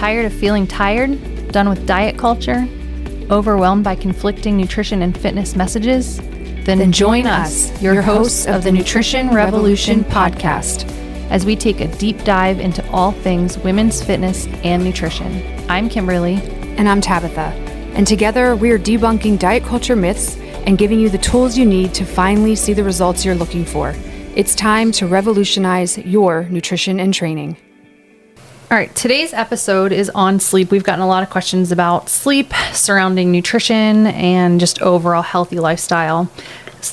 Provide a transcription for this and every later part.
Tired of feeling tired? Done with diet culture? Overwhelmed by conflicting nutrition and fitness messages? Then join us, your hosts of the Nutrition Revolution podcast, as we take a deep dive into all things women's fitness and nutrition. I'm Kimberly. And I'm Tabitha. And together we are debunking diet culture myths and giving you the tools you need to finally see the results you're looking for. It's time to revolutionize your nutrition and training. All right, today's episode is on sleep. We've gotten a lot of questions about sleep, surrounding nutrition, and just overall healthy lifestyle.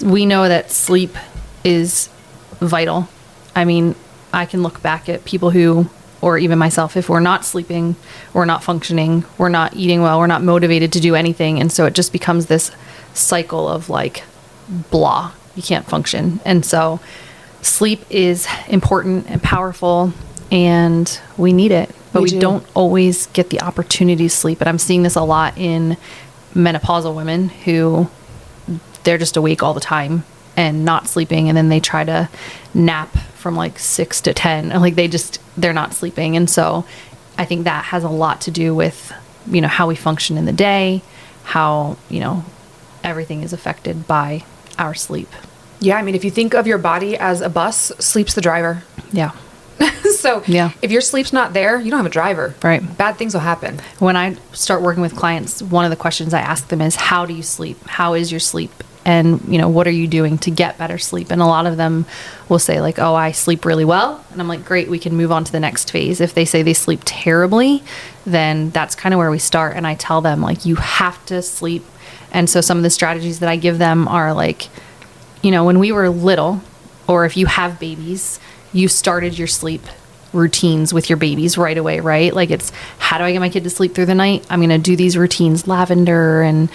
We know that sleep is vital. I mean, I can look back at people who, or even myself, if we're not sleeping, we're not functioning, we're not eating well, we're not motivated to do anything. And so it just becomes this cycle of like, blah, you can't function. And so sleep is important and powerful, and we need it, but we don't always get the opportunity to sleep. And I'm seeing this a lot in menopausal women who they're just awake all the time and not sleeping. And then they try to nap from like 6 to 10 and like they're not sleeping. And so I think that has a lot to do with, you know, how we function in the day, how, you know, everything is affected by our sleep. Yeah. I mean, if you think of your body as a bus, sleep's the driver. Yeah. So if your sleep's not there, you don't have a driver. Right. Bad things will happen. When I start working with clients, one of the questions I ask them is, how do you sleep? How is your sleep? And, you know, what are you doing to get better sleep? And a lot of them will say like, oh, I sleep really well. And I'm like, great, we can move on to the next phase. If they say they sleep terribly, then that's kind of where we start. And I tell them like, you have to sleep. And so some of the strategies that I give them are like, you know, when we were little, or if you have babies, you started your sleep routines with your babies right away, right? Like it's, how do I get my kid to sleep through the night? I'm going to do these routines, lavender and,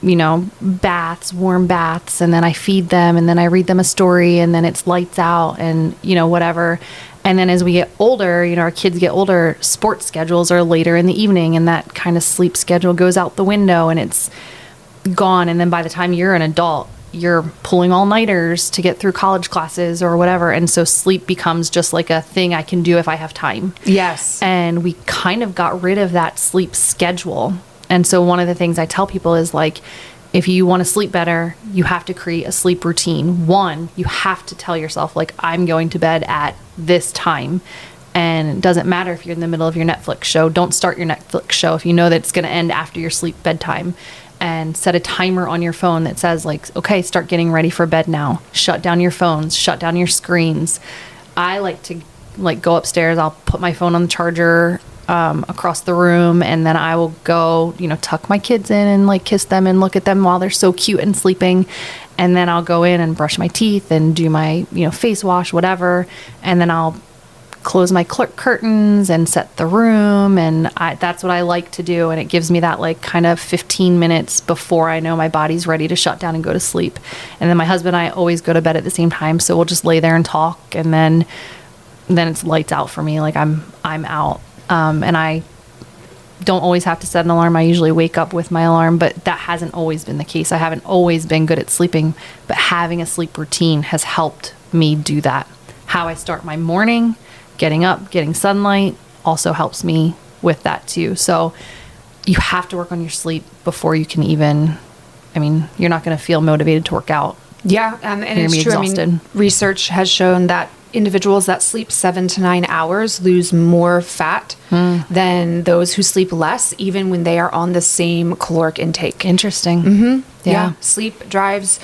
you know, baths, warm baths. And then I feed them and then I read them a story and then it's lights out and, you know, whatever. And then as we get older, you know, our kids get older, sports schedules are later in the evening and that kind of sleep schedule goes out the window and it's gone. And then by the time you're an adult, you're pulling all-nighters to get through college classes or whatever. And so sleep becomes just like a thing I can do if I have time. Yes. And we kind of got rid of that sleep schedule. And so one of the things I tell people is like, if you want to sleep better, you have to create a sleep routine. One, you have to tell yourself like, I'm going to bed at this time. And it doesn't matter if you're in the middle of your Netflix show. Don't start your Netflix show if you know that it's going to end after your sleep bedtime. And set a timer on your phone that says like, okay, start getting ready for bed now. Shut down your phones, shut down your screens. I like to like go upstairs. I'll put my phone on the charger across the room. And then I will go, you know, tuck my kids in and like kiss them and look at them while they're so cute and sleeping. And then I'll go in and brush my teeth and do my, you know, face wash, whatever. And then I'll close my curtains and set the room. And that's what I like to do. And it gives me that like kind of 15 minutes before I know my body's ready to shut down and go to sleep. And then my husband and I always go to bed at the same time. So we'll just lay there and talk. And then it's lights out for me. Like I'm out. And I don't always have to set an alarm. I usually wake up with my alarm, but that hasn't always been the case. I haven't always been good at sleeping, but having a sleep routine has helped me do that. How I start my morning, getting up, getting sunlight also helps me with that too. So you have to work on your sleep before you can even, I mean, you're not going to feel motivated to work out. Yeah. And it's true. Exhausted. I mean, research has shown that individuals that sleep 7 to 9 hours lose more fat than those who sleep less, even when they are on the same caloric intake. Interesting. Mm-hmm. Yeah. Sleep drives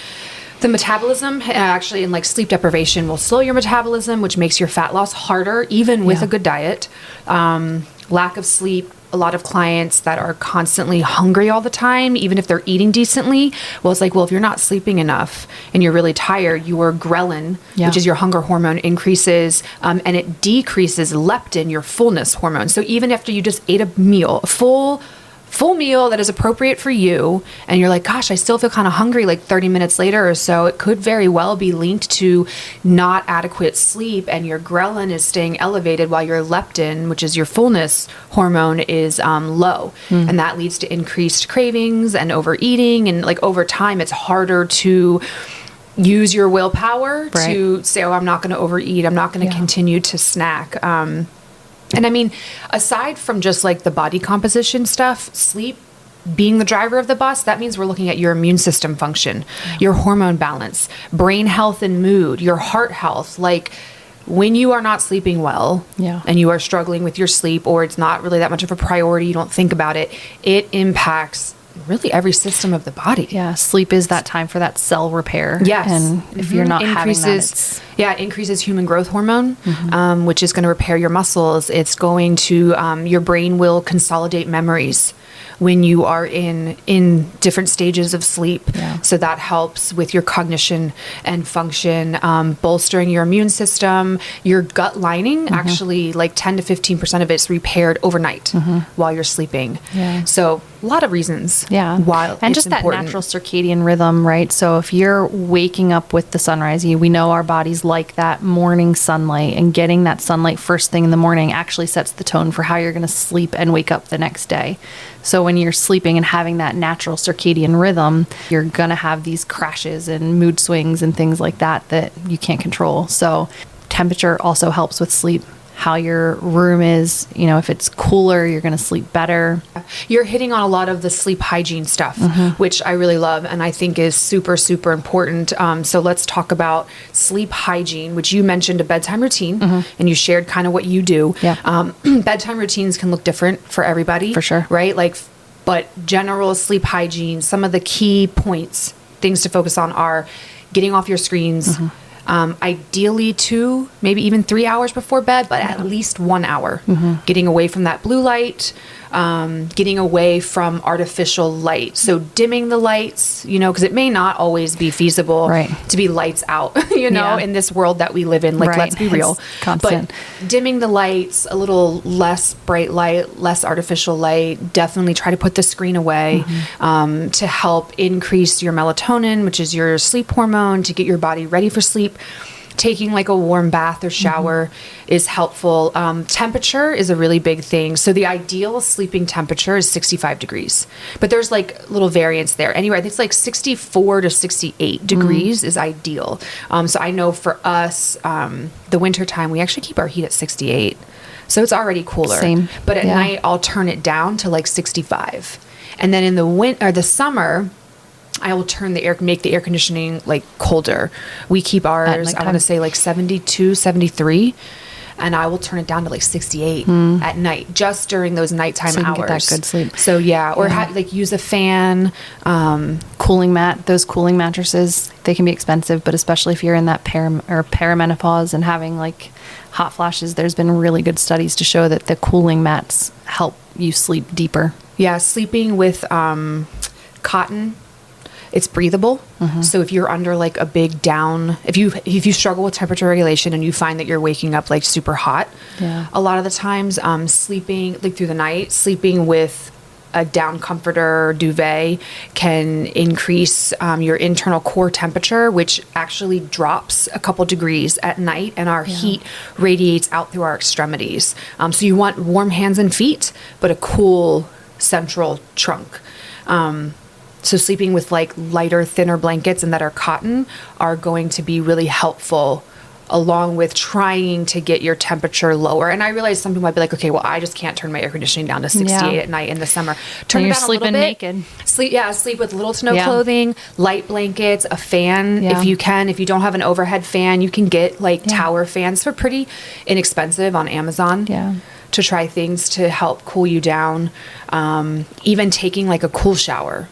the metabolism, actually, and like sleep deprivation will slow your metabolism, which makes your fat loss harder, even with a good diet. Lack of sleep, a lot of clients that are constantly hungry all the time, even if they're eating decently. Well, it's like, well, if you're not sleeping enough and you're really tired, your ghrelin, which is your hunger hormone, increases, and it decreases leptin, your fullness hormone. So even after you just ate a meal, a full meal that is appropriate for you, and you're like, gosh, I still feel kind of hungry like 30 minutes later or so, it could very well be linked to not adequate sleep, and your ghrelin is staying elevated while your leptin, which is your fullness hormone, is low. And that leads to increased cravings and overeating. And like over time, it's harder to use your willpower to say, oh, I'm not going to overeat. I'm not going to continue to snack. And I mean, aside from just like the body composition stuff, sleep being the driver of the bus, that means we're looking at your immune system function, your hormone balance, brain health and mood, your heart health. Like when you are not sleeping well and you are struggling with your sleep, or it's not really that much of a priority, you don't think about it, it impacts really every system of the body. Yeah. Sleep is that time for that cell repair. Yes. And if you're not having that, it increases human growth hormone, which is going to repair your muscles. It's going to, your brain will consolidate memories when you are in different stages of sleep. Yeah. So that helps with your cognition and function, bolstering your immune system, your gut lining, actually like 10 to 15% of it's repaired overnight while you're sleeping. Yeah. So a lot of reasons. Yeah. Why and it's just that important. natural circadian rhythm, right? So if you're waking up with the sunrise, we know our bodies like that morning sunlight, and getting that sunlight first thing in the morning actually sets the tone for how you're going to sleep and wake up the next day. So when you're sleeping and having that natural circadian rhythm, you're going to have these crashes and mood swings and things like that you can't control. So temperature also helps with sleep. How your room is, if it's cooler, you're going to sleep better. You're hitting on a lot of the sleep hygiene stuff, which I really love and I think is super, super important. So let's talk about sleep hygiene, which you mentioned a bedtime routine, and you shared kind of what you do. Yeah. Bedtime routines can look different for everybody. For sure. Right? But general sleep hygiene, some of the key points, things to focus on are getting off your screens, ideally 2, maybe even 3 hours before bed, but at least 1 hour. Getting away from that blue light, getting away from artificial light. So dimming the lights, because it may not always be feasible to be lights out, in this world that we live in. Like, let's be real. It's constant. But dimming the lights, a little less bright light, less artificial light, definitely try to put the screen away to help increase your melatonin, which is your sleep hormone, to get your body ready for sleep. Taking like a warm bath or shower is helpful. Temperature is a really big thing. So the ideal sleeping temperature is 65 degrees, but there's like little variance there. Anyway, it's like 64 to 68 degrees is ideal. So I know for us, the winter time, we actually keep our heat at 68. So it's already cooler. Same. But at night, I'll turn it down to like 65. And then in the summer, I will make the air conditioning like colder. We keep ours, I want to say like 72, 73, and I will turn it down to like 68 at night, just during those nighttime hours. Get that good sleep. So or use a fan. Cooling mat, those cooling mattresses, they can be expensive, but especially if you're in that perimenopause and having like hot flashes, there's been really good studies to show that the cooling mats help you sleep deeper. Yeah, sleeping with cotton. It's breathable. So if you're under like a big down, if you struggle with temperature regulation and you find that you're waking up like super hot, a lot of the times sleeping like through the night, sleeping with a down comforter or duvet can increase your internal core temperature, which actually drops a couple degrees at night, and our heat radiates out through our extremities. So you want warm hands and feet, but a cool central trunk. So sleeping with like lighter, thinner blankets and that are cotton are going to be really helpful, along with trying to get your temperature lower. And I realize some people might be like, okay, well, I just can't turn my air conditioning down to 68 at night in the summer. Turn it down a little bit. Naked. Sleep with little to no clothing, light blankets, a fan if you can. If you don't have an overhead fan, you can get like tower fans for pretty inexpensive on Amazon. To try things to help cool you down. Even taking like a cool shower.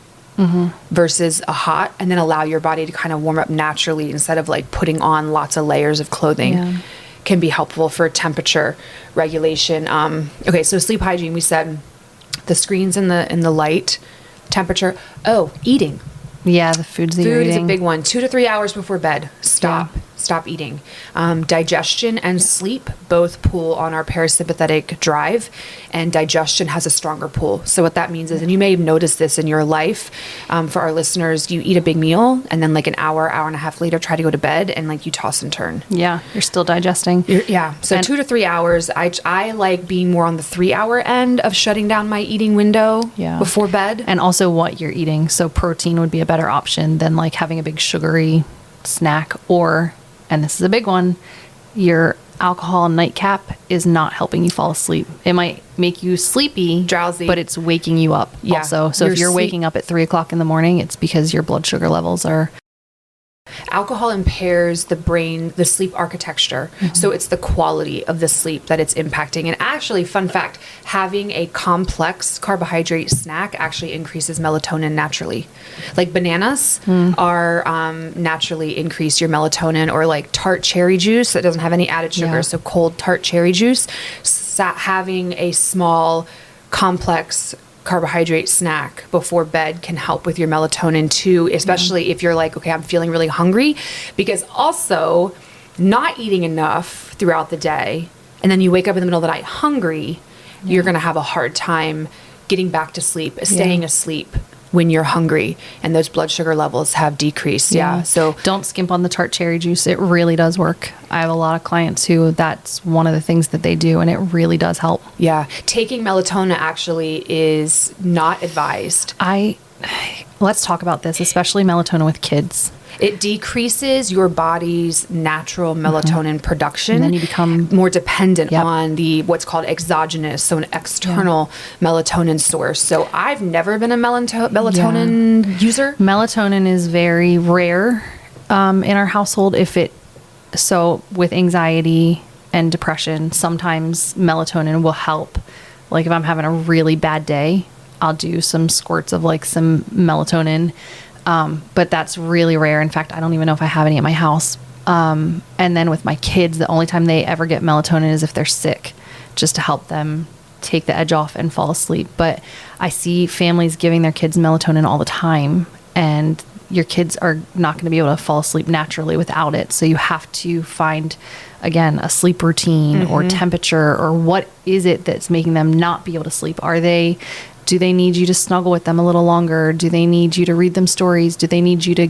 Versus a hot, and then allow your body to kind of warm up naturally instead of like putting on lots of layers of clothing can be helpful for temperature regulation. Okay, so sleep hygiene, we said the screens and the light, temperature. Eating. Yeah, the foods that you're eating. Food is a big one. 2 to 3 hours before bed. Stop eating. Digestion and sleep both pull on our parasympathetic drive, and digestion has a stronger pull. So what that means is, and you may have noticed this in your life, for our listeners, you eat a big meal and then like an hour and a half later try to go to bed and like you toss and turn. Yeah, you're still digesting. So 2 to 3 hours. I like being more on the 3 hour end of shutting down my eating window before bed. And also what you're eating. So protein would be a better option than like having a big sugary snack, or, and this is a big one, your alcohol nightcap is not helping you fall asleep. It might make you sleepy, drowsy, but it's waking you up also. So if you're waking up at 3 o'clock in the morning, it's because your blood sugar levels are... Alcohol impairs the brain, the sleep architecture. So it's the quality of the sleep that it's impacting. And actually, fun fact, having a complex carbohydrate snack actually increases melatonin naturally. Like bananas are naturally increase your melatonin, or like tart cherry juice that doesn't have any added sugar. Yeah. So cold tart cherry juice, having a small complex carbohydrate snack before bed can help with your melatonin too, especially if you're like, okay, I'm feeling really hungry, because also not eating enough throughout the day and then you wake up in the middle of the night hungry, you're going to have a hard time getting back to sleep, staying asleep when you're hungry, and those blood sugar levels have decreased. So don't skimp on the tart cherry juice. It really does work. I have a lot of clients who that's one of the things that they do, and it really does help. Yeah. Taking melatonin actually is not advised. Let's talk about this, especially melatonin with kids. It decreases your body's natural melatonin production. And then you become more dependent on the what's called exogenous, so an external melatonin source. So I've never been a melatonin user. Melatonin is very rare in our household. So with anxiety and depression, sometimes melatonin will help. Like if I'm having a really bad day, I'll do some squirts of like some melatonin. But that's really rare. In fact, I don't even know if I have any at my house. And then with my kids, the only time they ever get melatonin is if they're sick, just to help them take the edge off and fall asleep. But I see families giving their kids melatonin all the time, and your kids are not going to be able to fall asleep naturally without it. So you have to find, again, a sleep routine or temperature, or what is it that's making them not be able to sleep? Do they need you to snuggle with them a little longer? Do they need you to read them stories? Do they need you to,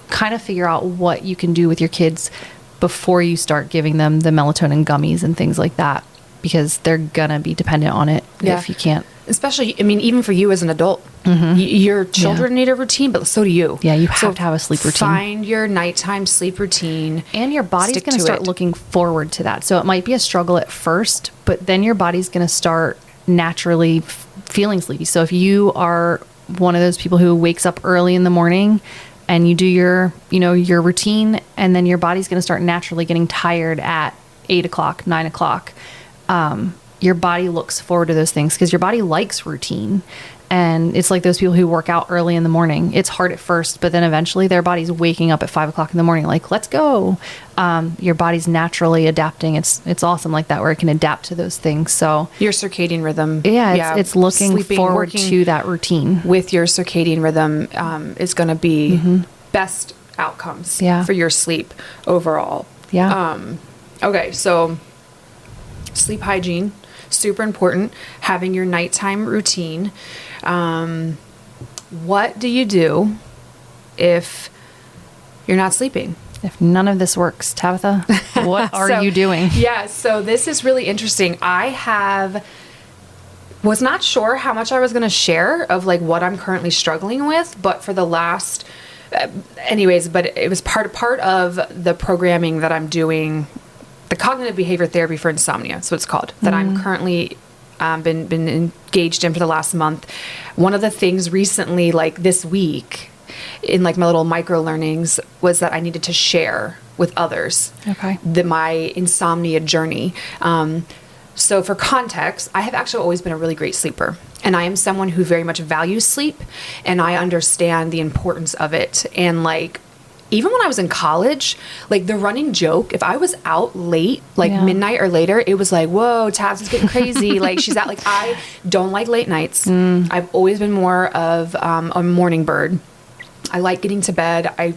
kind of figure out what you can do with your kids before you start giving them the melatonin gummies and things like that, because they're going to be dependent on it if you can't. Especially, even for you as an adult, your children need a routine, but so do you. Yeah, you have to have a sleep routine. Find your nighttime sleep routine. And your body's going to start looking forward to that. So it might be a struggle at first, but then your body's going to start naturally feeling sleepy. So if you are one of those people who wakes up early in the morning and you do your routine, and then your body's going to start naturally getting tired at 8 o'clock, 9 o'clock, your body looks forward to those things because your body likes routine. And it's like those people who work out early in the morning. It's hard at first, but then eventually their body's waking up at 5 o'clock in the morning, like, let's go. Your body's naturally adapting. It's awesome like that, where it can adapt to those things. So your circadian rhythm. It's looking forward to that routine. With your circadian rhythm is going to be best outcomes for your sleep overall. Okay, so sleep hygiene, super important. Having your nighttime routine. What do you do if you're not sleeping? If none of this works, Tabitha, what are you doing? Yeah, so this is really interesting. Was not sure how much I was going to share of like what I'm currently struggling with, but for the last, but it was part of the programming that I'm doing, the cognitive behavior therapy for insomnia, so it's called, that I'm currently been engaged in for the last month. One of the things recently, like this week, in like my little micro learnings, was that I needed to share with others my insomnia journey. So for context, I have actually always been a really great sleeper, and I am someone who very much values sleep, and I understand the importance of it. And like, even when I was in college, like the running joke, if I was out late, like midnight or later, it was like, whoa, Tabs is getting crazy. Like she's out. Like, I don't like late nights. I've always been more of a morning bird. I like getting to bed. I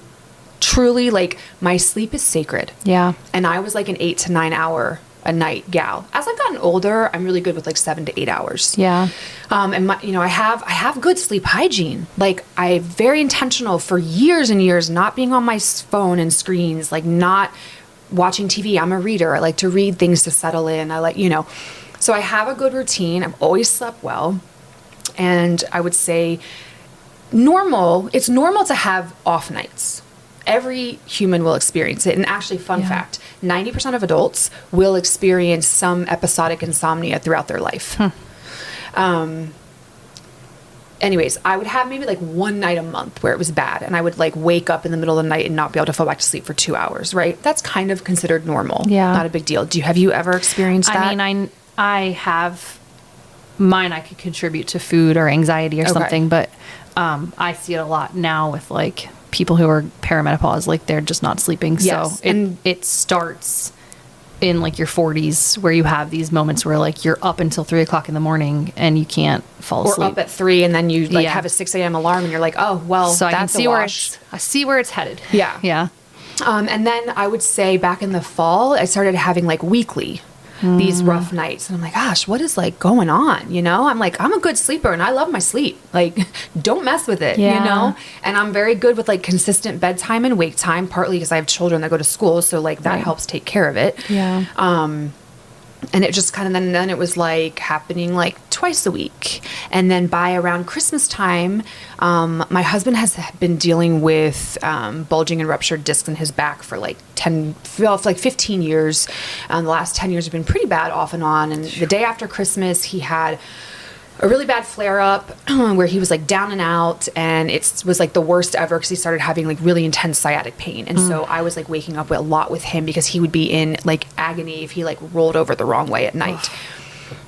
truly, like, my sleep is sacred. Yeah. And I was like an 8 to 9 hour a night gal. As I've gotten older, I'm really good with like 7 to 8 hours. Yeah. And I have good sleep hygiene. Like, I'm very intentional for years and years, not being on my phone and screens, like not watching TV. I'm a reader. I like to read things to settle in. So I have a good routine. I've always slept well. And I would say it's normal to have off nights. every human will experience it. And actually, fun fact, 90% of adults will experience some episodic insomnia throughout their life. Anyways, I would have maybe like one night a month where it was bad, and I would like wake up in the middle of the night and not be able to fall back to sleep for 2 hours, right? That's kind of considered normal. Yeah. Not a big deal. Have you ever experienced that? I mean, I have mine. I could contribute to food or anxiety or something, but I see it a lot now with like people who are perimenopause, like they're just not sleeping. Yes. So it starts in like your 40s where you have these moments where like you're up until 3 o'clock in the morning and you can't fall asleep. Or up at 3 and then you like have a 6 a.m. alarm and you're like, oh, well, so that's I can see I see where it's headed. Yeah. Yeah. And then I would say back in the fall, I started having like weekly these rough nights. And I'm like, gosh, what is like going on? You know, I'm like, I'm a good sleeper and I love my sleep. Like, don't mess with it, you know? And I'm very good with like consistent bedtime and wake time, partly because I have children that go to school. So like that helps take care of it. Yeah. And it just kind of, then it was like happening like twice a week. And then by around Christmas time, my husband has been dealing with bulging and ruptured discs in his back for like 15 years. The last 10 years have been pretty bad off and on. And the day after Christmas, he had a really bad flare up where he was like down and out, and it was like the worst ever because he started having like really intense sciatic pain. And so I was like waking up a lot with him because he would be in like agony if he like rolled over the wrong way at night.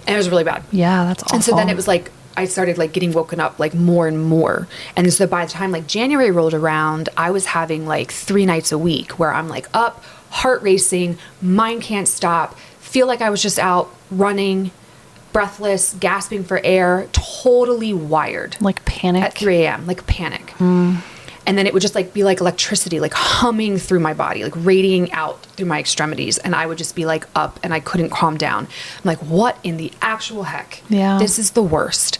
And it was really bad. Yeah, that's awful. And so then it was like I started like getting woken up like more and more. And so by the time like January rolled around, I was having like 3 nights a week where I'm like up, heart racing, mind can't stop, feel like I was just out running, breathless, gasping for air, totally wired. Like panic? At 3 a.m., like panic. And then it would just like be like electricity, like humming through my body, like radiating out through my extremities. And I would just be like up and I couldn't calm down. I'm like, what in the actual heck? Yeah. This is the worst.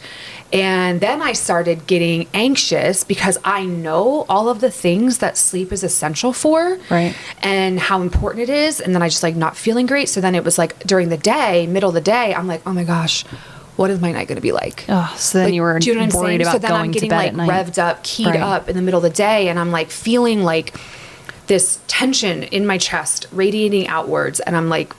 And then I started getting anxious because I know all of the things that sleep is essential for. Right. And how important it is. And then I just like not feeling great. So then it was like during the day, middle of the day, I'm like, oh my gosh, what is my night going to be like? Oh, so then like, you were do you know what I'm worried saying? about so then going I'm getting to bed like at night. revved up, keyed up in the middle of the day. And I'm like feeling like this tension in my chest radiating outwards. And I'm like,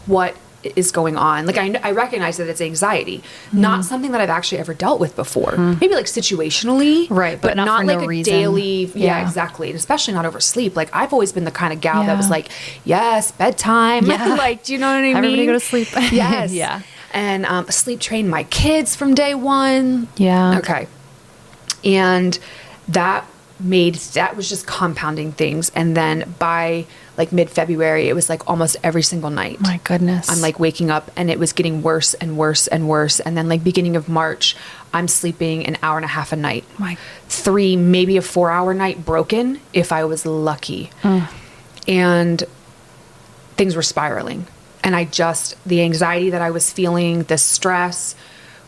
what is going on? Like I recognize that it's anxiety, not something that I've actually ever dealt with before. Maybe like situationally, right? But not for like no a reason. daily. Yeah, exactly. And especially not over sleep. Like I've always been the kind of gal that was like, yes, bedtime. Yeah. Like, do you know what I mean? Everybody go to sleep. Yes. Yeah. And sleep train my kids from day one. Yeah. Okay. And that was just compounding things. And then by like mid-February, it was like almost every single night. My goodness. I'm like waking up and it was getting worse and worse and worse. And then like beginning of March, I'm sleeping an hour and a half a night. 3, maybe a 4-hour night broken if I was lucky. And things were spiraling. And the anxiety that I was feeling, the stress,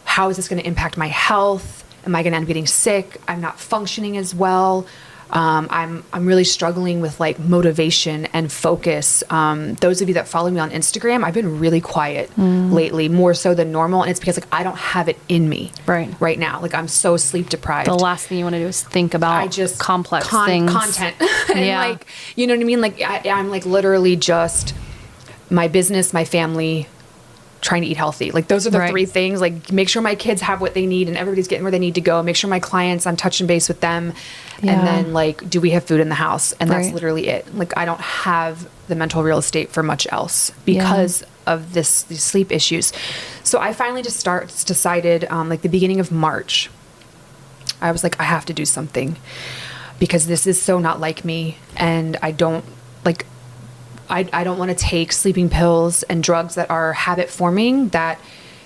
how is this going to impact my health? Am I going to end up getting sick? I'm not functioning as well. I'm really struggling with like motivation and focus. Those of you that follow me on Instagram, I've been really quiet lately, more so than normal. And it's because like I don't have it in me right now. Like I'm so sleep deprived. The last thing you want to do is think about complex things. Content. And like, you know what I mean? Like I'm like literally just my business, my family, trying to eat healthy. Like those are the 3 things. Like make sure my kids have what they need and everybody's getting where they need to go. Make sure my clients, I'm touching base with them. And then like, do we have food in the house? And that's literally it. Like I don't have the mental real estate for much else because of these sleep issues. So I finally just decided like the beginning of March, I was like, I have to do something because this is so not like me. And I don't want to take sleeping pills and drugs that are habit forming that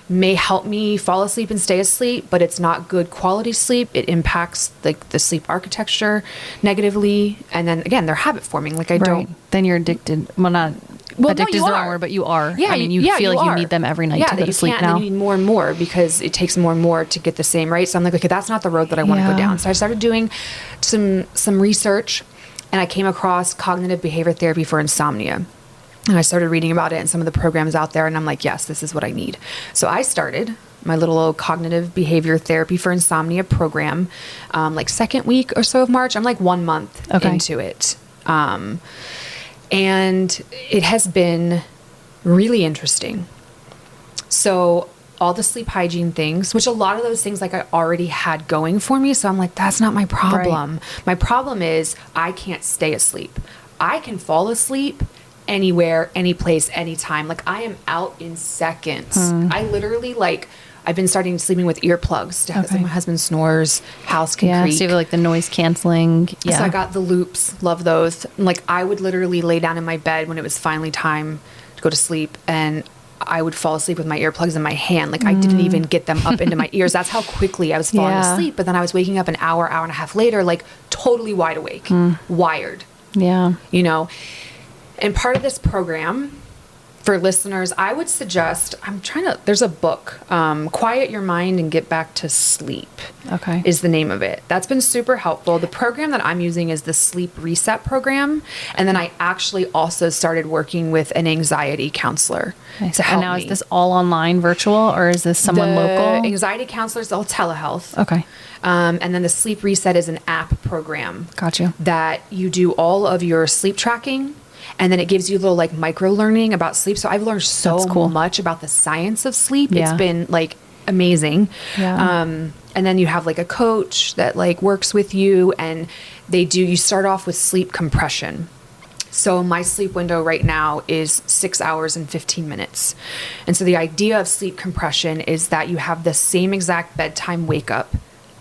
may help me fall asleep and stay asleep, but it's not good quality sleep. It impacts like the sleep architecture negatively. And then again, they're habit forming. Like then you're addicted. Well, addicted is the wrong word, but you are. Yeah. I mean, you feel like you need them every night to go to sleep now. You need more and more because it takes more and more to get the same, right? So I'm like, okay, that's not the road that I want to go down. So I started doing some research. And I came across cognitive behavior therapy for insomnia. And I started reading about it and some of the programs out there. And I'm like, yes, this is what I need. So I started my little old cognitive behavior therapy for insomnia program, like second week or so of March. I'm like 1 month into it. And it has been really interesting. So all the sleep hygiene things, which a lot of those things like I already had going for me. So I'm like, that's not my problem. Right. My problem is I can't stay asleep. I can fall asleep anywhere, any place, anytime. Like I am out in seconds. I literally I've been starting sleeping with earplugs to have, like my husband snores, house can creak. So you have like the noise canceling. Yeah. So I got the loops, love those. Like I would literally lay down in my bed when it was finally time to go to sleep, and I would fall asleep with my earplugs in my hand. Like I didn't even get them up into my ears. That's how quickly I was falling asleep. But then I was waking up an hour and a half later, like totally wide awake, wired. Yeah. You know, and part of this program for listeners, I would suggest, there's a book, Quiet Your Mind and Get Back to Sleep. Okay. Is the name of it. That's been super helpful. The program that I'm using is the Sleep Reset program. And then I actually also started working with an anxiety counselor to help And now me. is this all online virtual, or is this someone local? Anxiety counselors, all telehealth. Okay. And then the Sleep Reset is an app program. Gotcha. That you do all of your sleep tracking. And then it gives you a little like micro learning about sleep. So I've learned so much about the science of sleep. Yeah. It's been like amazing. Yeah. And then you have like a coach that like works with you, and you start off with sleep compression. So my sleep window right now is 6 hours and 15 minutes. And so the idea of sleep compression is that you have the same exact bedtime wake up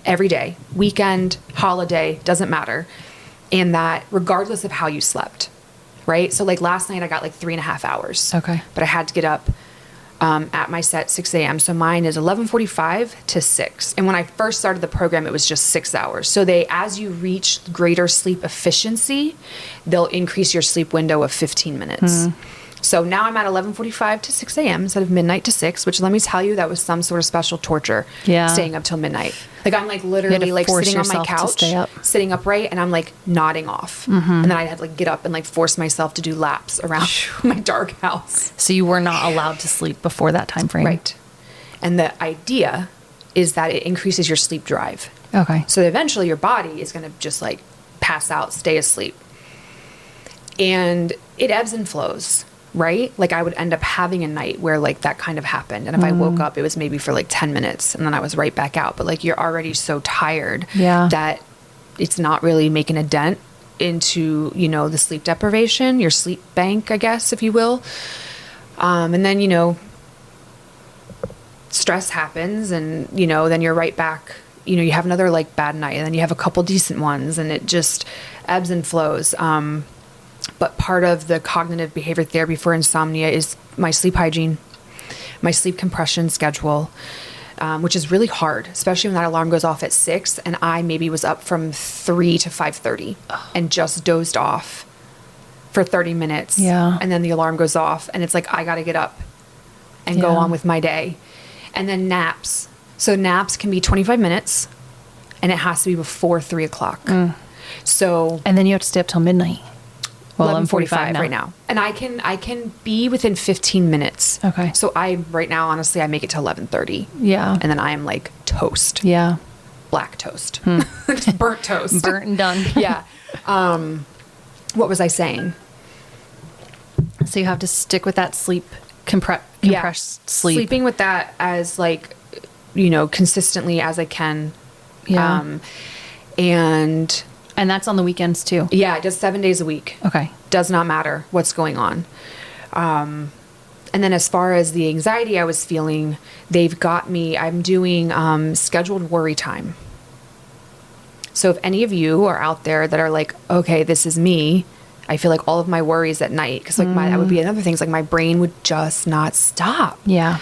every day, weekend, holiday, doesn't matter. And that regardless of how you slept. Right? So like last night I got like 3.5 hours. Okay. But I had to get up at my set 6 a.m. So mine is 11:45 to 6. And when I first started the program, it was just 6 hours. So as you reach greater sleep efficiency, they'll increase your sleep window of 15 minutes. So now I'm at 11:45 to 6 a.m. instead of midnight to 6, which let me tell you, that was some sort of special torture. Yeah. Staying up till midnight. Like I'm like literally like sitting on my couch, sitting upright, and I'm like nodding off. And then I had to like get up and like force myself to do laps around my dark house. So you were not allowed to sleep before that time frame. Right. And the idea is that it increases your sleep drive. Okay. So eventually your body is going to just like pass out, stay asleep. And it ebbs and flows. Right? Like I would end up having a night where like that kind of happened. And if I woke up, it was maybe for like 10 minutes and then I was right back out. But like you're already so tired that it's not really making a dent into, you know, the sleep deprivation, your sleep bank, I guess, if you will. And then, you know, stress happens and, you know, then you're right back, you know, you have another like bad night and then you have a couple decent ones and it just ebbs and flows. But part of the cognitive behavior therapy for insomnia is my sleep hygiene, my sleep compression schedule, which is really hard, especially when that alarm goes off at 6 and I maybe was up from 3 to 5:30 and just dozed off for 30 minutes. Yeah. And then the alarm goes off and it's like, I got to get up and go on with my day. And then naps. So naps can be 25 minutes and it has to be before 3 o'clock. So. And then you have to stay up till midnight. Well, 11:45 right now. And I can be within 15 minutes. Okay. So right now, honestly, I make it to 11:30. Yeah. And then I am like toast. Yeah. Black toast. Just burnt toast. Burnt and done. Yeah. What was I saying? So you have to stick with that compressed sleep. Sleeping with that as like, you know, consistently as I can. Yeah. And that's on the weekends too? Yeah, just 7 days a week. Okay. Does not matter what's going on. And then as far as the anxiety I was feeling, I'm doing scheduled worry time. So if any of you are out there that are like, okay, this is me, I feel like all of my worries at night, because like that would be another thing. It's like my brain would just not stop. Yeah.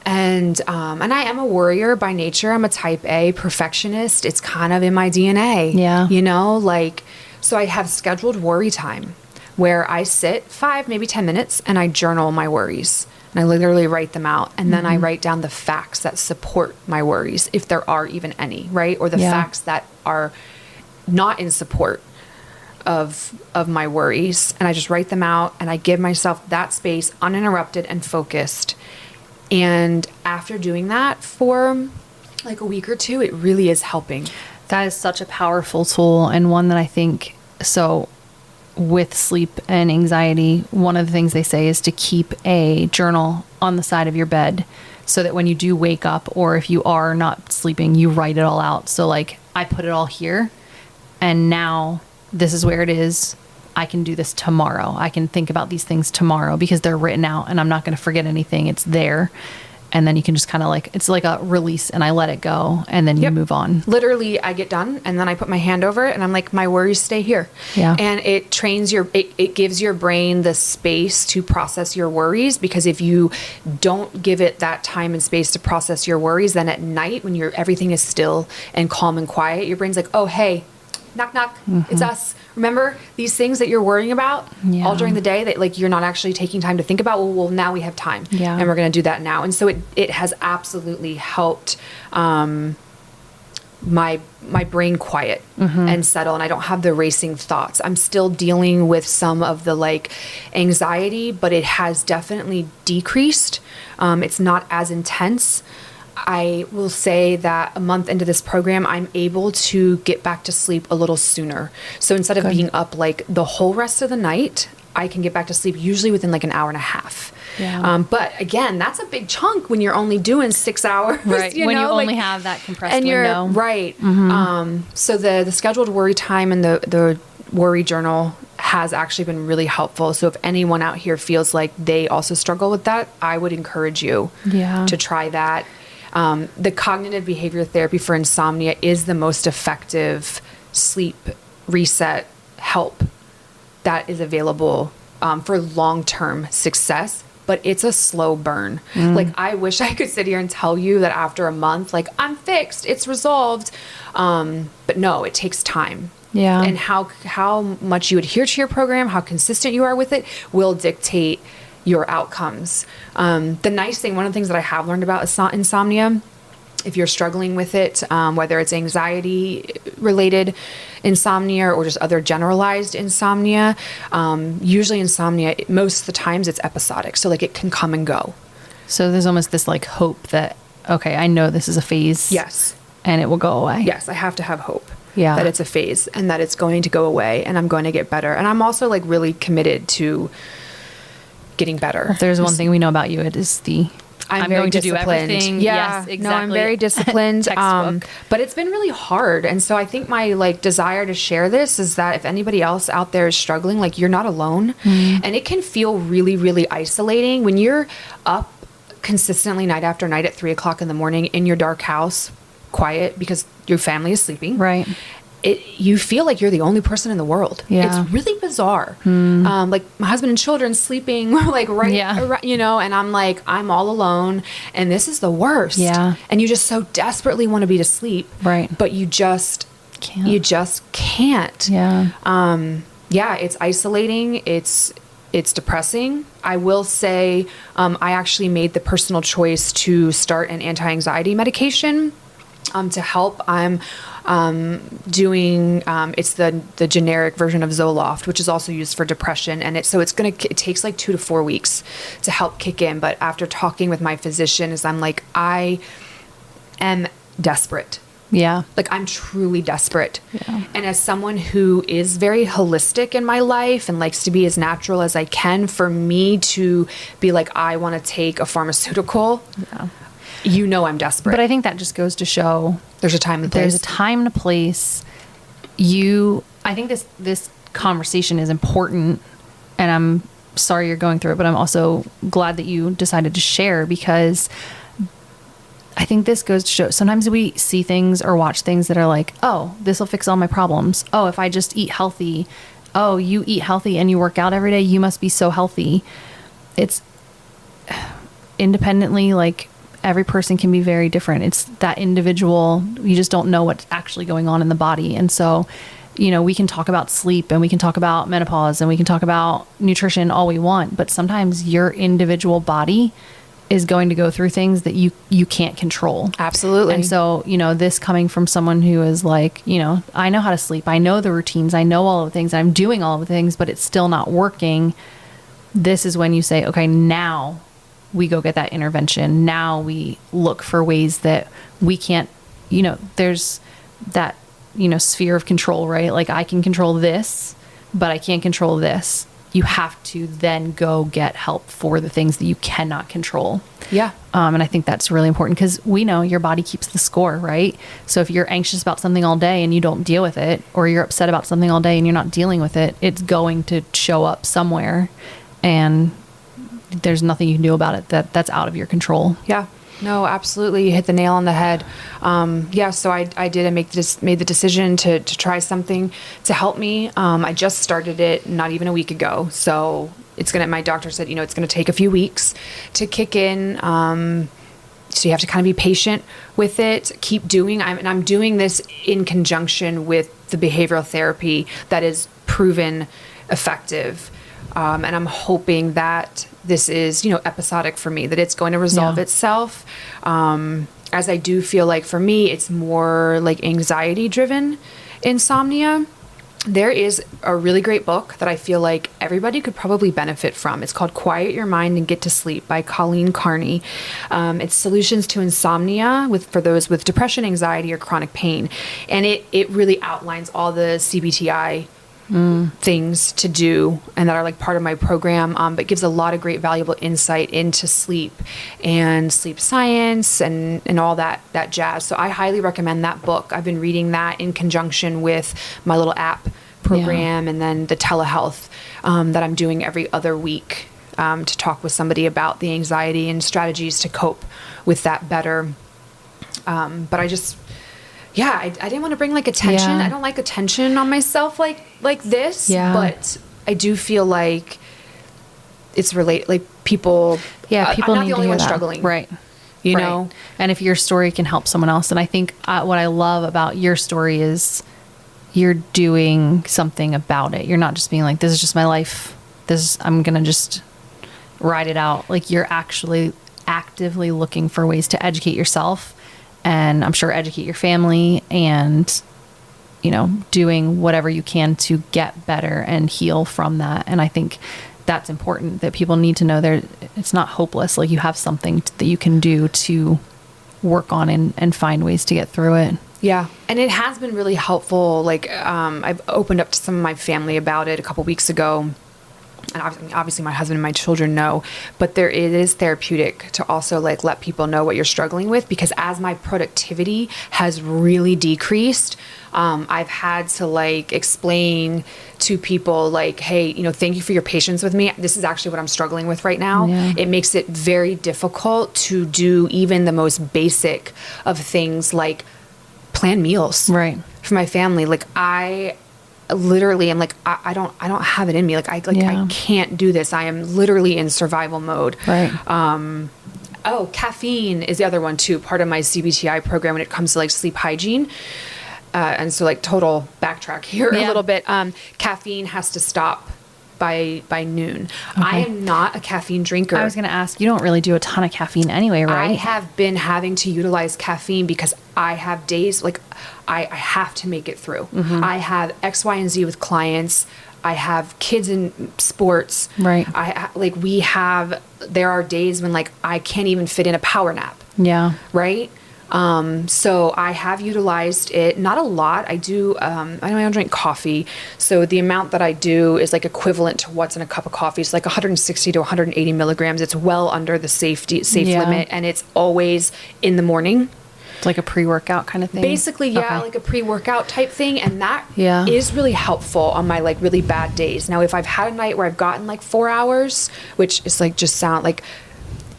And I am a worrier by nature. I'm a type A perfectionist. It's kind of in my DNA. Yeah. You know, like, so I have scheduled worry time where I sit 5, maybe 10 minutes and I journal my worries and I literally write them out. And then I write down the facts that support my worries, if there are even any, right? Or the facts that are not in support of my worries. And I just write them out and I give myself that space uninterrupted and focused. And after doing that for like a week or two, it really is helping. That is such a powerful tool, and one that I think, so with sleep and anxiety, one of the things they say is to keep a journal on the side of your bed so that when you do wake up, or if you are not sleeping, you write it all out. So like, I put it all here, and now this is where it is. I can do this tomorrow. I can think about these things tomorrow because they're written out, and I'm not going to forget anything. It's there. And then you can just kind of like, it's like a release, and I let it go, and then you move on. Literally, I get done and then I put my hand over it and I'm like, my worries stay here. Yeah. And it trains it gives your brain the space to process your worries, because if you don't give it that time and space to process your worries, then at night when everything is still and calm and quiet, your brain's like, oh, hey, knock, knock, it's us. Remember these things that you're worrying about all during the day that like you're not actually taking time to think about? Well, now we have time, and we're going to do that now. And so it has absolutely helped my brain quiet and settle, and I don't have the racing thoughts. I'm still dealing with some of the like anxiety, but it has definitely decreased. It's not as intense. I will say that a month into this program, I'm able to get back to sleep a little sooner. So instead of being up like the whole rest of the night, I can get back to sleep usually within like an hour and a half. Yeah. But again, that's a big chunk when you're only doing 6 hours. Right. You when know, you only like, have that compressed and you're, window. Right. So the scheduled worry time and the worry journal has actually been really helpful. So if anyone out here feels like they also struggle with that, I would encourage you to try that. The cognitive behavior therapy for insomnia is the most effective sleep reset help that is available for long-term success, but it's a slow burn. Like, I wish I could sit here and tell you that after a month, like, I'm fixed, it's resolved. But no, it takes time. Yeah. And how much you adhere to your program, how consistent you are with it, will dictate your outcomes. The nice thing, one of the things that I have learned about insomnia, if you're struggling with it, whether it's anxiety related insomnia or just other generalized insomnia, usually insomnia, most of the times it's episodic. So like it can come and go. So there's almost this like hope that, okay, I know this is a phase. Yes. And it will go away. Yes. I have to have hope. Yeah. That it's a phase and that it's going to go away and I'm going to get better. And I'm also like really committed to getting better. If there's one thing we know about you, it is I'm going to do everything. Yeah, yes, exactly. No, I'm very disciplined. But it's been really hard. And so I think my like desire to share this is that if anybody else out there is struggling, like you're not alone. And it can feel really, really isolating when you're up consistently night after night at 3 o'clock in the morning in your dark house, quiet because your family is sleeping. Right. You feel like you're the only person in the world. Yeah. It's really bizarre. Like my husband and children sleeping like right, you know, and I'm like, I'm all alone and this is the worst. Yeah. And you just so desperately want to be to sleep. Right. But you just can't. Yeah. Yeah, it's isolating. It's depressing. I will say, I actually made the personal choice to start an anti-anxiety medication to help. I'm doing it's the generic version of Zoloft, which is also used for depression, and it takes like 2 to 4 weeks to help kick in. But after talking with my physician, I'm like, I am desperate. Yeah. Like I'm truly desperate. Yeah. And as someone who is very holistic in my life and likes to be as natural as I can, for me to be like, I want to take a pharmaceutical. Yeah. You know, I'm desperate. But I think that just goes to show there's a time and place. There's a time and a place. I think this conversation is important, and I'm sorry you're going through it, but I'm also glad that you decided to share, because I think this goes to show sometimes we see things or watch things that are like, oh, this will fix all my problems. Oh, if I just eat healthy. Oh, you eat healthy and you work out every day, you must be so healthy. It's independently, like, every person can be very different. It's that individual. You just don't know what's actually going on in the body. And so, you know, we can talk about sleep and we can talk about menopause and we can talk about nutrition all we want, but sometimes your individual body is going to go through things that you can't control. Absolutely. And so, you know, this coming from someone who is like, you know, I know how to sleep. I know the routines. I know all of the things. I'm doing all of the things, but it's still not working. This is when you say, okay, now we go get that intervention. Now we look for ways that we can't, you know, there's that, you know, sphere of control, right? Like I can control this, but I can't control this. You have to then go get help for the things that you cannot control. Yeah. And I think that's really important because we know your body keeps the score, right? So if you're anxious about something all day and you don't deal with it, or you're upset about something all day and you're not dealing with it, it's going to show up somewhere, and there's nothing you can do about it that's out of your control. Yeah. No, absolutely. You hit the nail on the head. So I did made the decision to try something to help me. I just started it not even a week ago. So my doctor said, it's going to take a few weeks to kick in. So you have to kind of be patient with it, keep doing. I'm doing this in conjunction with the behavioral therapy that is proven effective. And I'm hoping that this is, episodic for me, that it's going to resolve itself. As I do feel like for me, it's more like anxiety driven insomnia. There is a really great book that I feel like everybody could probably benefit from. It's called Quiet Your Mind and Get to Sleep by Colleen Carney. It's solutions to insomnia for those with depression, anxiety, or chronic pain. And it really outlines all the CBTI things to do and that are like part of my program, but gives a lot of great valuable insight into sleep and sleep science and all that jazz. So I highly recommend that book. I've been reading that in conjunction with my little app program and then the telehealth that I'm doing every other week to talk with somebody about the anxiety and strategies to cope with that better. But I just I didn't want to bring like attention. I don't like attention on myself like this. Yeah. But I do feel like it's related. Like people. Yeah, people I'm not need the only to hear one that. Struggling. Right. You know. And if your story can help someone else, and I think what I love about your story is you're doing something about it. You're not just being like, "This is just my life. I'm gonna just ride it out." Like you're actually actively looking for ways to educate yourself. And I'm sure educate your family and, doing whatever you can to get better and heal from that. And I think that's important, that people need to know it's not hopeless. Like you have something that you can do to work on and find ways to get through it. Yeah. And it has been really helpful. Like, I've opened up to some of my family about it a couple weeks ago. And obviously my husband and my children know, but it is therapeutic to also like let people know what you're struggling with, because as my productivity has really decreased, I've had to like explain to people like, hey, thank you for your patience with me. This is actually what I'm struggling with right now. Yeah. It makes it very difficult to do even the most basic of things like plan meals for my family. Like I'm like, I don't have it in me. I can't do this. I am literally in survival mode. Right. Caffeine is the other one too. Part of my CBTI program when it comes to like sleep hygiene. And so like total backtrack here a little bit. Caffeine has to stop by noon. Okay. I am not a caffeine drinker. I was going to ask, you don't really do a ton of caffeine anyway, right? I have been having to utilize caffeine because I have days like I have to make it through. Mm-hmm. I have X, Y, and Z with clients. I have kids in sports. Right. There are days when like I can't even fit in a power nap. Yeah. Right. So I have utilized it, not a lot. I do, I don't drink coffee. So the amount that I do is like equivalent to what's in a cup of coffee. It's like 160 to 180 milligrams. It's well under the safe limit. And it's always in the morning. It's like a pre-workout kind of thing. Basically, like a pre-workout type thing. And that is really helpful on my like really bad days. Now, if I've had a night where I've gotten like 4 hours, which is like, just sound like,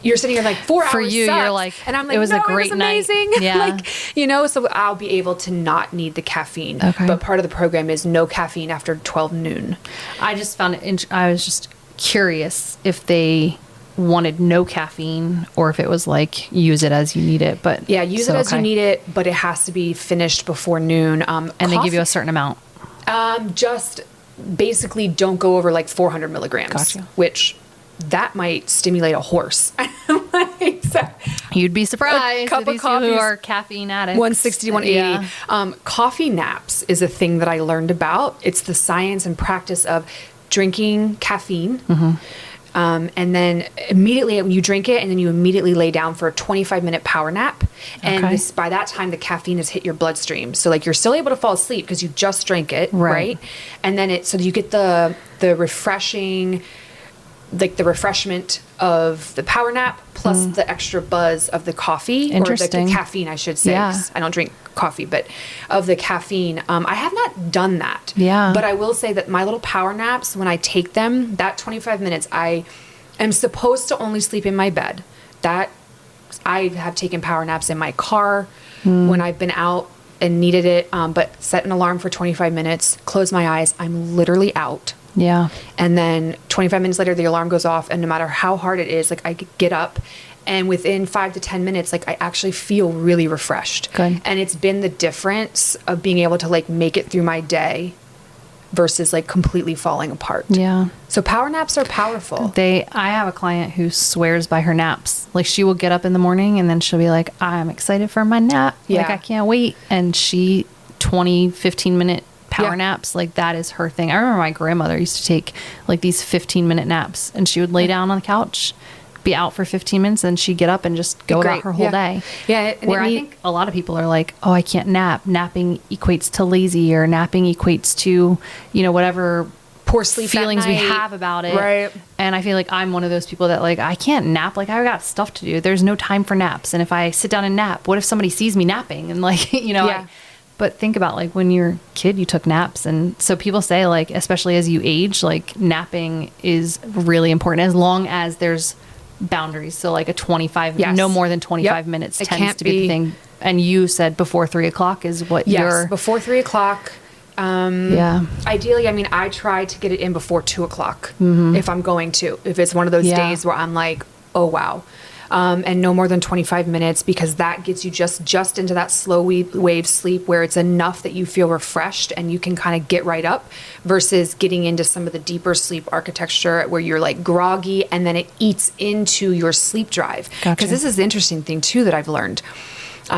you're sitting here like 4 hours. For you, sucks. You're like, and I'm like, it was a great amazing. Night. Yeah. like, so I'll be able to not need the caffeine. Okay. But part of the program is no caffeine after 12 noon. I just found it, I was just curious if they wanted no caffeine or if it was like, use it as you need it. But use it as you need it, but it has to be finished before noon. And they give you a certain amount. Just basically don't go over like 400 milligrams. Gotcha. Which that might stimulate a horse. You'd be surprised. A cup of coffee who are caffeine addicts. 160 to 180. Yeah. Coffee naps is a thing that I learned about. It's the science and practice of drinking caffeine, And then immediately you drink it, and then you immediately lay down for a 25-minute power nap. And by that time, the caffeine has hit your bloodstream. So like you're still able to fall asleep because you just drank it, right? And then so you get the refreshing, like the refreshment of the power nap plus the extra buzz of the coffee, or the caffeine, I should say. Yeah. I don't drink coffee, but of the caffeine. I have not done that. Yeah. But I will say that my little power naps, when I take them, that 25 minutes, I am supposed to only sleep in my bed. That I have taken power naps in my car when I've been out and needed it, but set an alarm for 25 minutes, close my eyes, I'm literally out. Yeah. And then 25 minutes later, the alarm goes off, and no matter how hard it is, like I get up, and within 5 to 10 minutes, like I actually feel really refreshed. Good. And it's been the difference of being able to like make it through my day versus like completely falling apart. Yeah. So power naps are powerful. I have a client who swears by her naps. Like she will get up in the morning and then she'll be like, I'm excited for my nap. Yeah. Like I can't wait. And 15-minute power naps, like that is her thing. I remember my grandmother used to take like these 15-minute naps, and she would lay down on the couch, be out for 15 minutes, and she'd get up and just go about her whole day. Yeah. Where I think a lot of people are like, oh, I can't nap. Napping equates to lazy, or napping equates to, whatever poor sleep feelings we have about it. Right. And I feel like I'm one of those people that like, I can't nap. Like I got stuff to do. There's no time for naps. And if I sit down and nap, what if somebody sees me napping? And like, but think about like when you're a kid, you took naps. And so people say like, especially as you age, like napping is really important as long as there's boundaries. So like no more than 25 minutes tends to be the thing. And you said before 3:00 is what before 3:00. Ideally, I mean, I try to get it in before 2:00 if I'm going to, if it's one of those days where I'm like, oh, wow. And no more than 25 minutes, because that gets you just into that slow wave sleep where it's enough that you feel refreshed and you can kind of get right up, versus getting into some of the deeper sleep architecture where you're like groggy and then it eats into your sleep drive. Because this is the interesting thing too that I've learned,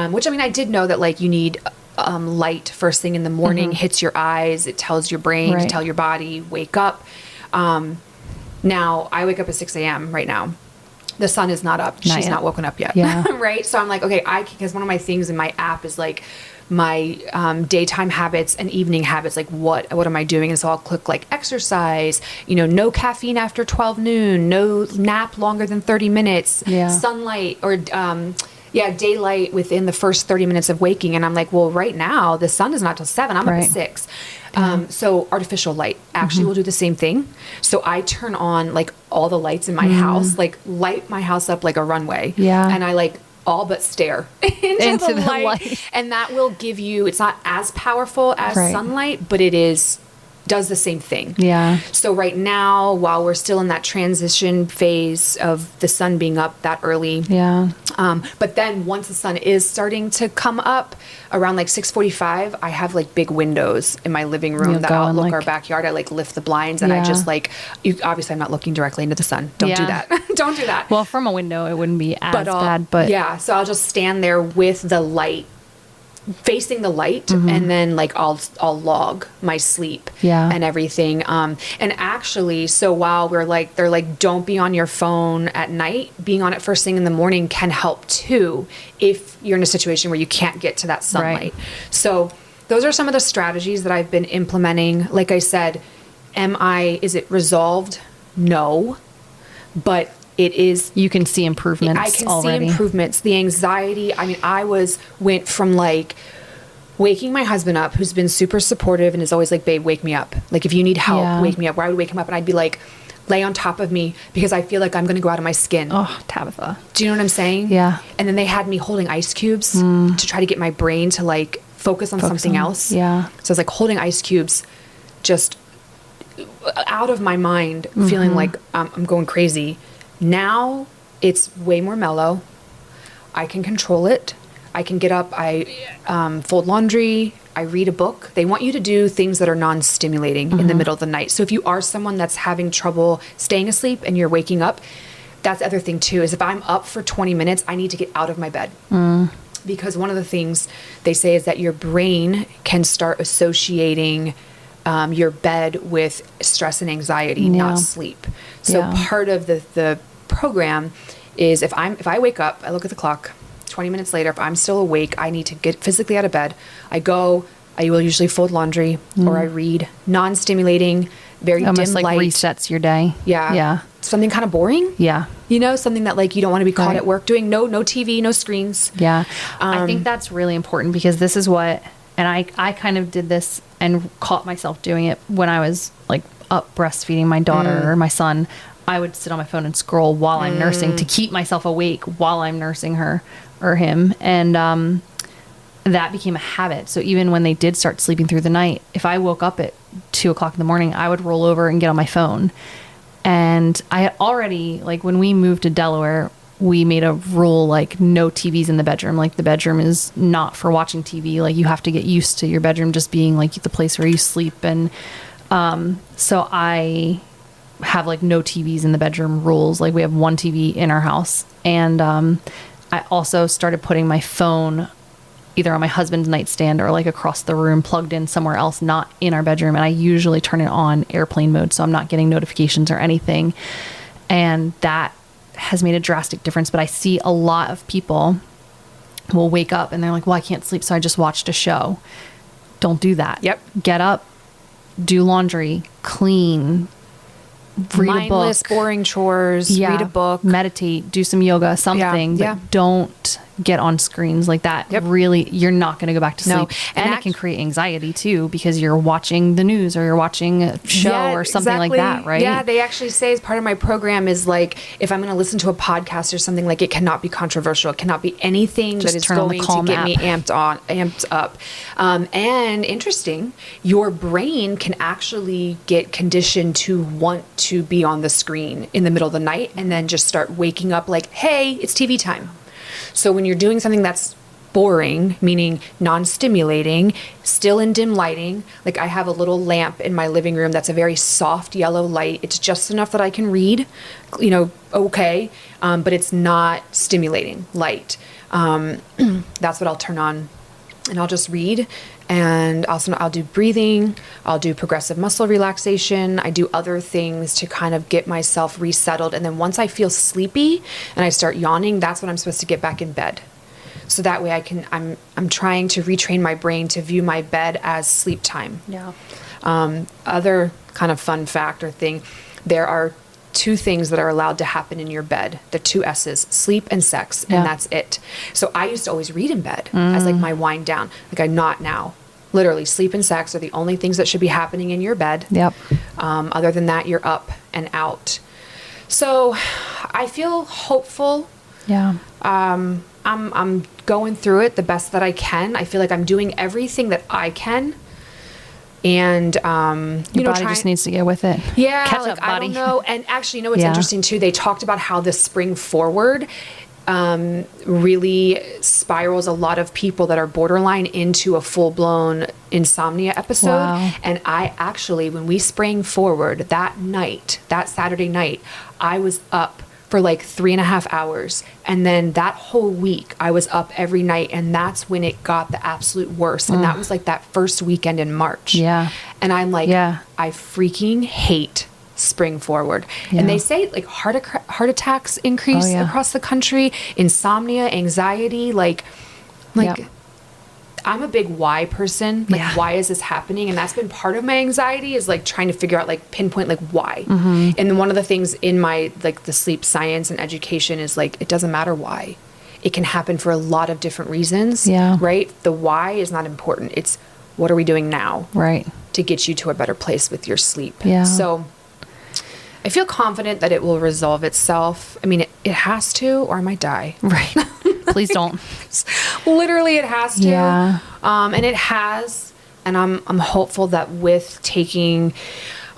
which I mean, I did know that like you need light first thing in the morning, hits your eyes, it tells your brain to tell your body, wake up. Now I wake up at 6 a.m. right now. The sun is not up. She's not woken up yet. Yeah. Right. So I'm like, okay, because one of my things in my app is like my daytime habits and evening habits. Like what am I doing? And so I'll click like exercise, no caffeine after 12 noon, no nap longer than 30 minutes, sunlight or, daylight within the first 30 minutes of waking. And I'm like, well, right now the sun is not till 7. I'm up at 6. So artificial light actually will do the same thing. So I turn on like all the lights in my house, like light my house up like a runway. Yeah. And I like all but stare into the light. And that will give you, it's not as powerful as sunlight, but it does the same thing. Yeah. So right now, while we're still in that transition phase of the sun being up that early. Yeah. But then once the sun is starting to come up around like 6:45, I have like big windows in my living room that outlook our backyard. I like lift the blinds and I just like, obviously I'm not looking directly into the sun. Don't do that. Don't do that. Well, from a window, it wouldn't be as bad, but yeah. So I'll just stand there with the light, facing the light, and then like I'll log my sleep and everything. And actually, so while they're like, don't be on your phone at night, being on it first thing in the morning can help too, if you're in a situation where you can't get to that sunlight. Right. So those are some of the strategies that I've been implementing. Like I said, is it resolved? No, but it is. You can see improvements. I can see improvements. The anxiety. I mean, went from like waking my husband up, who's been super supportive and is always like, babe, wake me up. Like if you need help, wake me up. Where I would wake him up and I'd be like, lay on top of me because I feel like I'm going to go out of my skin. Oh, Tabitha. Do you know what I'm saying? Yeah. And then they had me holding ice cubes to try to get my brain to like focus on something else. Yeah. So I was like holding ice cubes, just out of my mind, feeling like I'm going crazy. Now it's way more mellow. I can control it. I can get up. I fold laundry. I read a book. They want you to do things that are non-stimulating in the middle of the night. So if you are someone that's having trouble staying asleep and you're waking up, that's the other thing too, is if I'm up for 20 minutes, I need to get out of my bed. Because one of the things they say is that your brain can start associating your bed with stress and anxiety, not sleep. So part of the program is if I wake up, I look at the clock, 20 minutes later, if I'm still awake, I need to get physically out of bed. I will usually fold laundry or I read, non-stimulating, very almost dim like light. Resets your day. Yeah. Something kind of boring. Yeah. Something that like you don't want to be caught at work doing. No TV, no screens. Yeah. I think that's really important because this is what, and I kind of did this and caught myself doing it when I was like up breastfeeding my daughter or my son. I would sit on my phone and scroll while I'm nursing to keep myself awake while I'm nursing her or him. And, that became a habit. So even when they did start sleeping through the night, if I woke up at 2:00 in the morning, I would roll over and get on my phone. And I had already, like when we moved to Delaware, we made a rule, like no TVs in the bedroom. Like the bedroom is not for watching TV. Like you have to get used to your bedroom just being like the place where you sleep. And, so I have like no TVs in the bedroom rules. Like we have one TV in our house. And, I also started putting my phone either on my husband's nightstand or like across the room, plugged in somewhere else, not in our bedroom. And I usually turn it on airplane mode, so I'm not getting notifications or anything. And that has made a drastic difference. But I see a lot of people will wake up and they're like, well, I can't sleep, so I just watched a show. Don't do that. Yep. Get up, do laundry, clean, read mindless, a book. boring chores, read a book. Meditate, do some yoga, something. Yeah. But don't get on screens like that. Really, you're not going to go back to sleep. And it can create anxiety too, because you're watching the news or you're watching a show or something like that, right? Yeah, they actually say as part of my program is like, if I'm going to listen to a podcast or something, like it cannot be controversial. It cannot be anything Just that is turn on the going to Calm get app. me amped up. And interesting, your brain can actually get conditioned to want to be on the screen in the middle of the night and then just start waking up like, hey, it's TV time. So when you're doing something that's boring, meaning non-stimulating, still in dim lighting, like I have a little lamp in my living room that's a very soft yellow light. It's just enough that I can read, okay, but it's not stimulating light. That's what I'll turn on, and I'll just read. And also I'll do breathing, I'll do progressive muscle relaxation, I do other things to kind of get myself resettled. And then once I feel sleepy and I start yawning, that's when I'm supposed to get back in bed. So that way I'm trying to retrain my brain to view my bed as sleep time. Yeah. Other kind of fun fact or thing, there are 2 things that are allowed to happen in your bed. The 2 S's, sleep and sex, and that's it. So I used to always read in bed as like my wind down. Like I'm not now. Literally, sleep and sex are the only things that should be happening in your bed. Yep. Other than that, you're up and out. So I feel hopeful. Yeah. I'm going through it the best that I can. I feel like I'm doing everything that I can. And, Your body just needs to get with it. Yeah. Catch like, up, body. I don't know. And actually, what's interesting too? They talked about how the spring forward, really spirals a lot of people that are borderline into a full-blown insomnia episode. Wow. And I actually, when we sprang forward that night, that Saturday night, I was up for like 3.5 hours. And then that whole week I was up every night, and that's when it got the absolute worst. And that was like that first weekend in March. Yeah. And I'm like, I freaking hate spring forward. And they say like heart attacks increase across the country, insomnia, anxiety, like I'm a big why person. Like, why is this happening? And that's been part of my anxiety, is like trying to figure out, like pinpoint, like why. And then one of the things in my, like the sleep science and education is like, it doesn't matter why. It can happen for a lot of different reasons. Right? The why is not important. It's what are we doing now? Right. To get you to a better place with your sleep. So I feel confident that it will resolve itself. I mean, it has to, or I might die. Right. Please don't. Literally, it has to. And it has. And I'm hopeful that with taking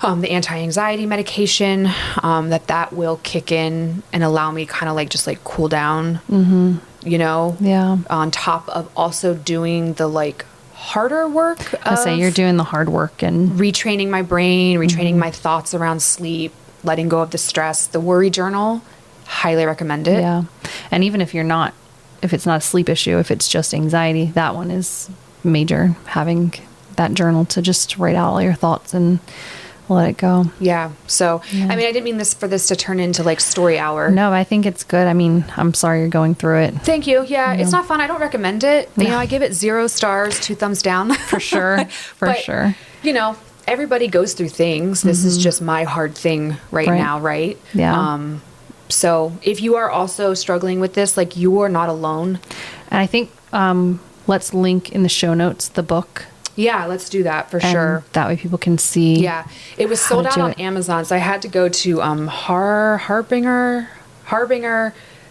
the anti-anxiety medication, that will kick in and allow me kind of like just like cool down, on top of also doing the like harder work. I say you're doing the hard work and retraining my brain, retraining my thoughts around sleep, letting go of the stress. The worry journal, highly recommend it. Yeah. And even if it's not a sleep issue, if it's just anxiety, that one is major. Having that journal to just write out all your thoughts and let it go. Yeah. So, I mean, I didn't mean for this to turn into like story hour. No, I think it's good. I mean, I'm sorry you're going through it. Thank you. Yeah. It's not fun. I don't recommend it. You know, I give it 0 stars, 2 thumbs down. For sure. For sure. You know, everybody goes through things. This is just my hard thing right now. Right. Yeah. So if you are also struggling with this, like, you are not alone. And I think, let's link in the show notes the book. Yeah, let's do that for sure. That way people can see. Yeah, it was sold out on Amazon, so I had to go to Harbinger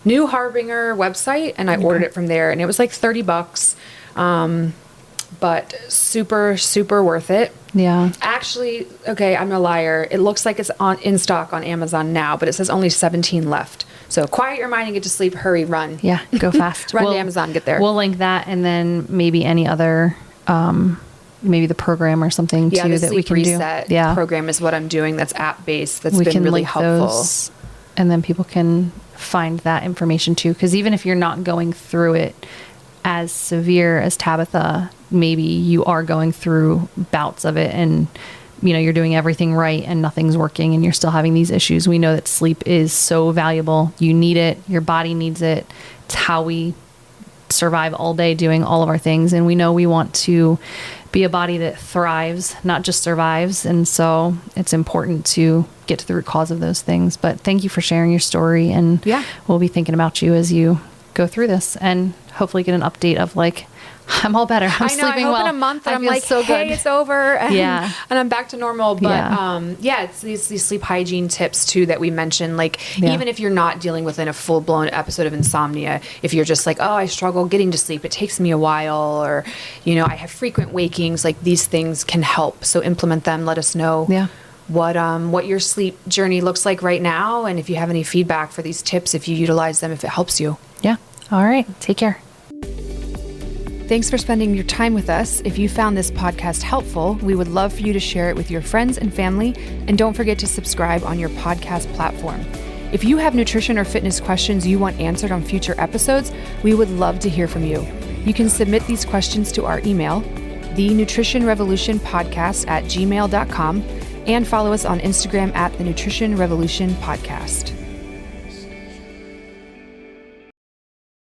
New Harbinger website, and I ordered it from there, and it was like $30. But super, super worth it. Yeah. Actually, okay, I'm a liar. It looks like it's in stock on Amazon now, but it says only 17 left. So quiet your mind and get to sleep. Hurry, run. Yeah, go fast. Run to Amazon, get there. We'll link that, and then maybe any other, maybe the program or something too that we can reset do. Yeah, program is what I'm doing. That's app based. That's been really helpful. Those, and then people can find that information too. Because even if you're not going through it as severe as Tabitha, maybe you are going through bouts of it, and you know, you're doing everything right and nothing's working and you're still having these issues. We know that sleep is so valuable. You need it. Your body needs it. It's how we survive all day doing all of our things. And we know we want to be a body that thrives, not just survives. And so it's important to get to the root cause of those things. But thank you for sharing your story. And we'll be thinking about you as you go through this and hopefully get an update of like, I'm all better. I'm sleeping well. I hope in a month I'm like, so hey, good. It's over. And, and I'm back to normal. But it's these sleep hygiene tips too that we mentioned. Like even if you're not dealing with a full blown episode of insomnia, if you're just like, oh, I struggle getting to sleep, it takes me a while, or you know, I have frequent wakings, like these things can help. So implement them. Let us know what your sleep journey looks like right now, and if you have any feedback for these tips, if you utilize them, if it helps you. Yeah. All right. Take care. Thanks for spending your time with us. If you found this podcast helpful, we would love for you to share it with your friends and family. And don't forget to subscribe on your podcast platform. If you have nutrition or fitness questions you want answered on future episodes, we would love to hear from you. You can submit these questions to our email, thenutritionrevolutionpodcast@gmail.com, and follow us on Instagram @thenutritionrevolutionpodcast.